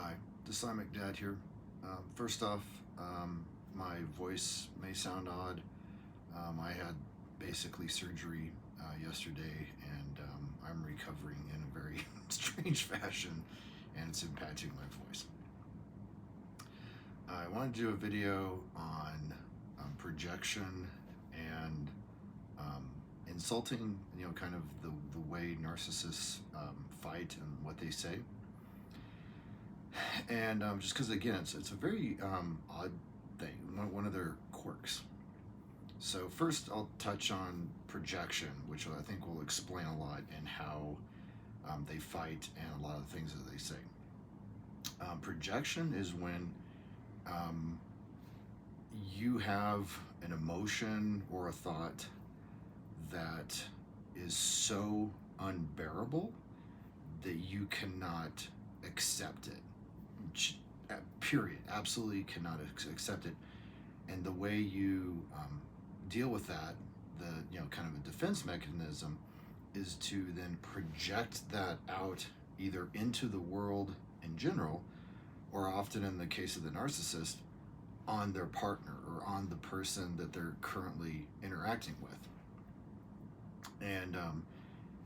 Hi, Islamic Dad here. First off, my voice may sound odd. I had basically surgery yesterday, and I'm recovering in a very strange fashion, and it's impacting my voice. I want to do a video on projection and um, insulting, kind of the way narcissists fight and what they say. And just because, again, it's a very odd thing, one of their quirks. So first I'll touch on projection, which I think will explain a lot in how they fight and a lot of the things that they say. Projection is when you have an emotion or a thought that is so unbearable that you cannot accept it. Period. Absolutely cannot accept it. And the way you deal with that, kind of a defense mechanism, is to then project that out either into the world in general, or often in the case of the narcissist, on their partner or on the person that they're currently interacting with.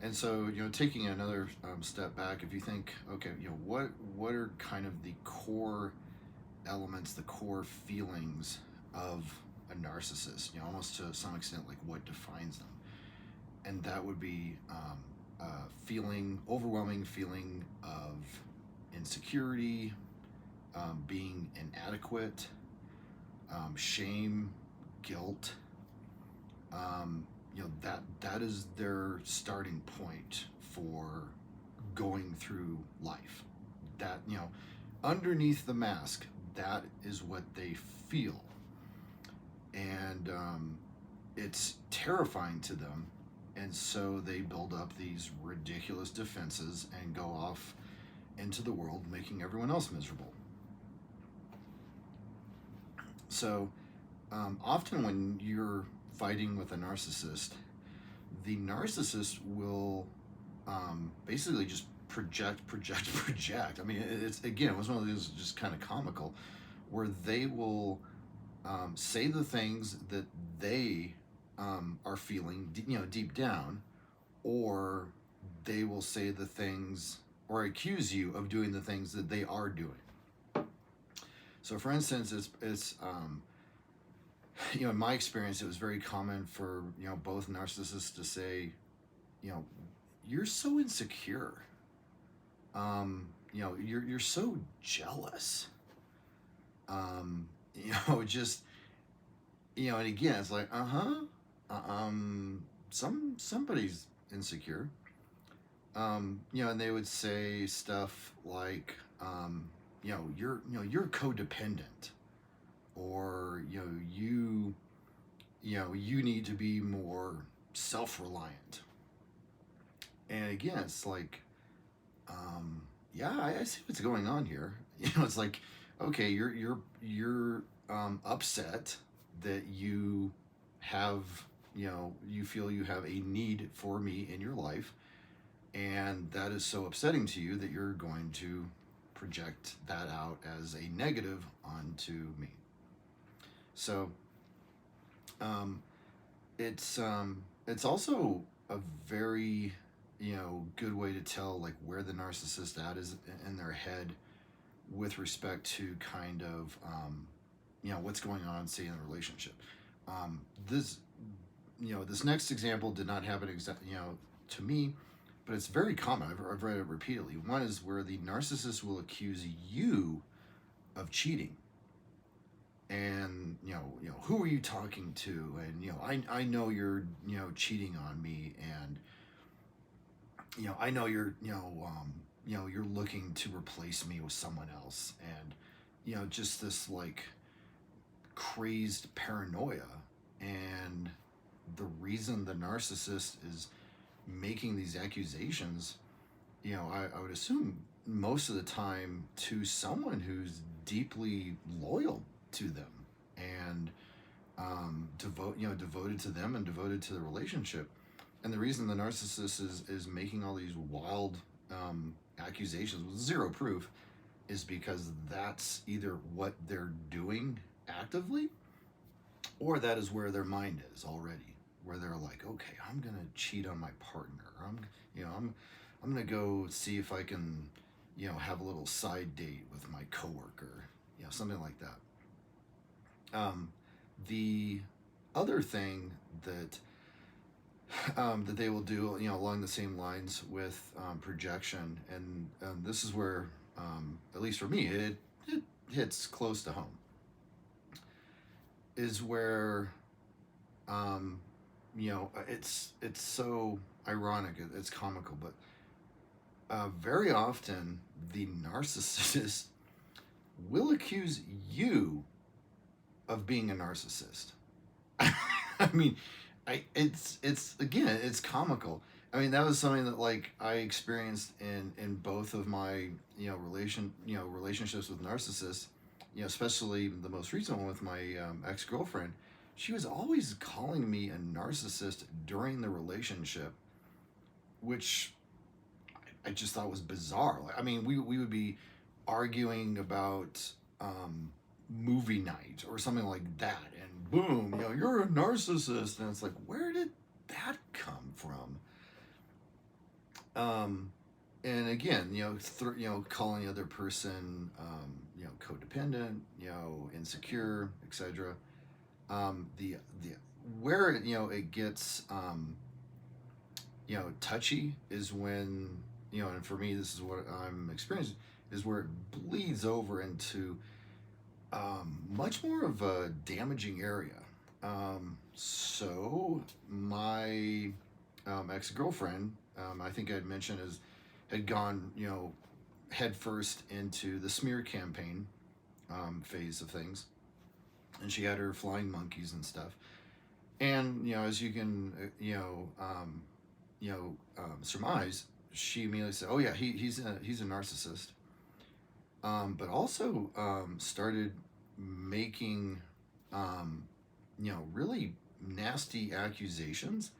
And so, taking another step back, if you think, okay, what are kind of the core elements, the core feelings of a narcissist, almost to some extent, like what defines them. And that would be overwhelming feeling of insecurity, being inadequate, shame, guilt. That is their starting point for going through life. That, underneath the mask, that is what they feel. And it's terrifying to them. And so they build up these ridiculous defenses and go off into the world, making everyone else miserable. So often when you're fighting with a narcissist, the narcissist will basically just project. I mean, it was one of those just kind of comical, where they will say the things that they are feeling, deep down, or they will say the things or accuse you of doing the things that they are doing. So, for instance, it's in my experience, it was very common for both narcissists to say, you're so insecure. You're so jealous. Just and again, it's like, somebody's insecure. And they would say stuff like, you're codependent, or you need to be more self-reliant. And again, it's like, I see what's going on here. It's like, okay, you're upset that you have, you feel you have a need for me in your life, and that is so upsetting to you that you're going to project that out as a negative onto me. So it's also a very good way to tell like where the narcissist at is in their head with respect to kind of what's going on, say, in the relationship. This next example did not happen to me, but it's very common. I've read it repeatedly. One is where the narcissist will accuse you of cheating. And who are you talking to? And I know you're cheating on me, and I know you're you're looking to replace me with someone else, and just this like crazed paranoia. And the reason the narcissist is making these accusations, I would assume most of the time to someone who's deeply loyal to them and devoted to them and devoted to the relationship. And the reason the narcissist is making all these wild accusations with zero proof is because that's either what they're doing actively, or that is where their mind is already, where they're like, okay, I'm gonna cheat on my partner. I'm gonna go see if I can, have a little side date with my coworker, something like that. The other thing that they will do, along the same lines with projection, and this is where, at least for me, it hits close to home, is where, it's so ironic, it's comical, but very often the narcissist will accuse you of being a narcissist. I mean, it's again, it's comical. I mean, that was something that like I experienced in both of my relationships with narcissists. Especially the most recent one with my ex girlfriend. She was always calling me a narcissist during the relationship, which I just thought was bizarre. Like, I mean, we would be arguing about movie night or something like that, and boom, you're a narcissist, and it's like, where did that come from? And again, calling the other person, codependent, insecure, etc. The where it gets touchy is when, and for me, this is what I'm experiencing, is where it bleeds over into much more of a damaging area. So my ex-girlfriend, I think I'd mentioned, had gone, headfirst into the smear campaign phase of things, and she had her flying monkeys and stuff. And as you can, surmise, she immediately said, "Oh yeah, he's a narcissist." But also started making, really nasty accusations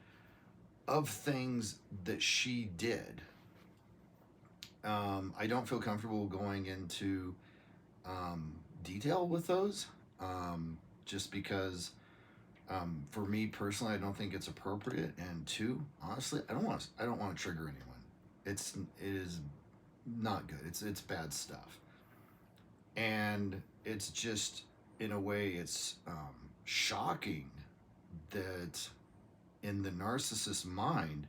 of things that she did. I don't feel comfortable going into detail with those, just because, for me personally, I don't think it's appropriate, and two, honestly, I don't want to trigger anyone. It is not good. It's bad stuff, and it's just, in a way, it's shocking that in the narcissist mind,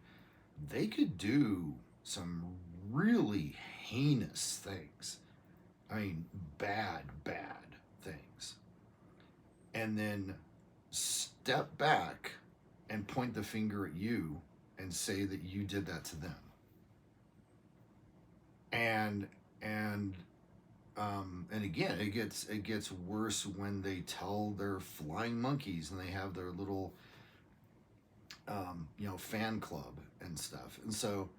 they could do some really heinous things. I mean, bad things. And then step back and point the finger at you and say that you did that to them. And again, it gets worse when they tell their flying monkeys and they have their little fan club and stuff. And so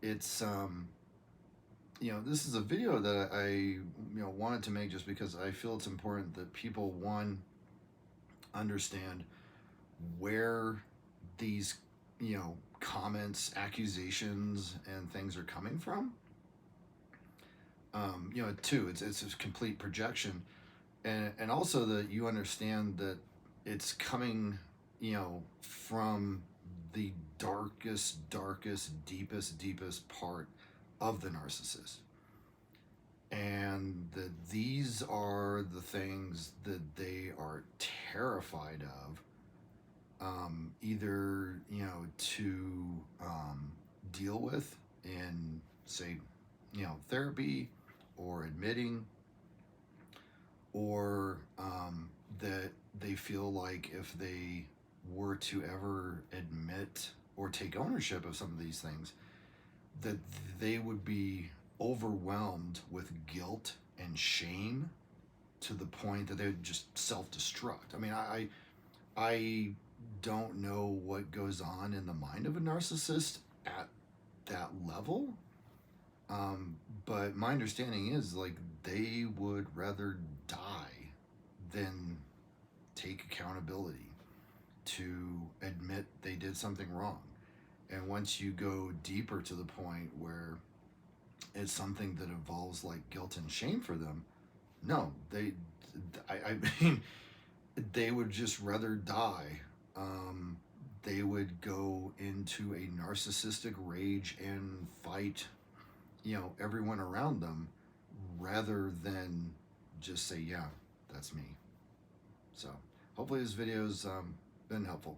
it's this is a video that I wanted to make just because I feel it's important that people, one, understand where these comments, accusations, and things are coming from. Two, it's a complete projection, and also that you understand that it's coming, from the darkest, deepest part of the narcissist, and that these are the things that they are terrified of, either to deal with in, say, therapy, or admitting, or that they feel like if they were to ever admit or take ownership of some of these things, that they would be overwhelmed with guilt and shame to the point that they would just self-destruct. I mean, I don't know what goes on in the mind of a narcissist at that level, but my understanding is, like, they would rather die than take accountability to admit they did something wrong. And once you go deeper to the point where it's something that involves like guilt and shame for them, no, I mean, they would just rather die. They would go into a narcissistic rage and fight, everyone around them, rather than just say, yeah, that's me. So hopefully this video's been helpful.